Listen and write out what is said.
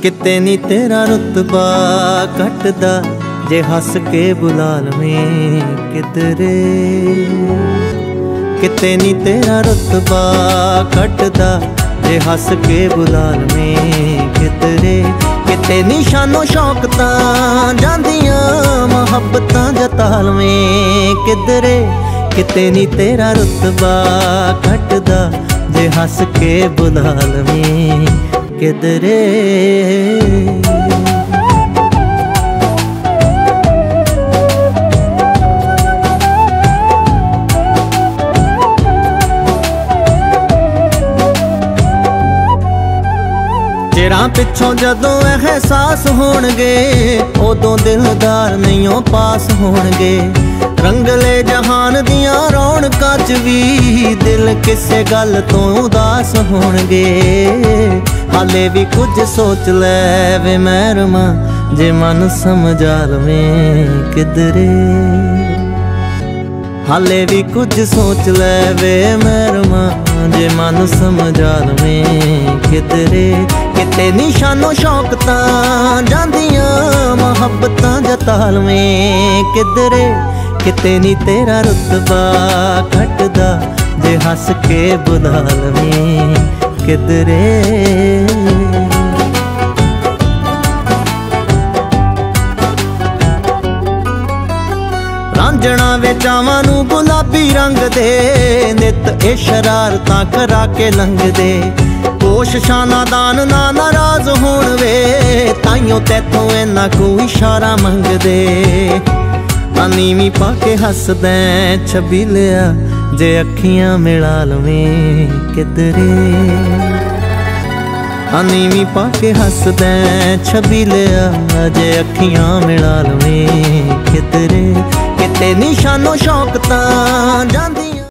किते नी तेरा रुतबा घटदा जे हस के बुला लवें किधरे। किते नी तेरा रुतबा घटदा जे हस के बुला लवें किधरे। किते नी शानो शौक तां जांदियां मुहब्बतां जता लवें किधरे। किते नी तेरा रुतबा घटदा जे हस के बुला लवें किधरे। चिरां पिछों जदों एहसास होणगे उदों दिलदार नहींओ पास होणगे। रंगले जहान दियां रौनकां च भी दिल किसे गल तो उदास होणगे। हाले भी कुछ सोच लै वे महरमा जे मन समझा लवें किधरे। हाले भी कुछ सोच लै वे महरमा जे मन समझा लवें किधरे। किते निशानो शौक तां जांदियां मुहब्बतां जता लवें किधरे। किते नी तेरा रुतबा घटदा जे हस के बुला लवें किधरे। रांझणा वे चावां नूं गुलाबी रंग दे नित ए शरारतां करा के लंघदे। कोशिशां नादान ना नाराज होण वे ताइयों तैथों इन्ना कोई इशारा मंगदे। नीवी पाके हसदैं छबीलिया जे अखियां मिला लवें किधरे। नीवी पाके हसदैं छबीलिया जे अखियां मिला लवें किधरे। किते निशानो शौक तां जांदी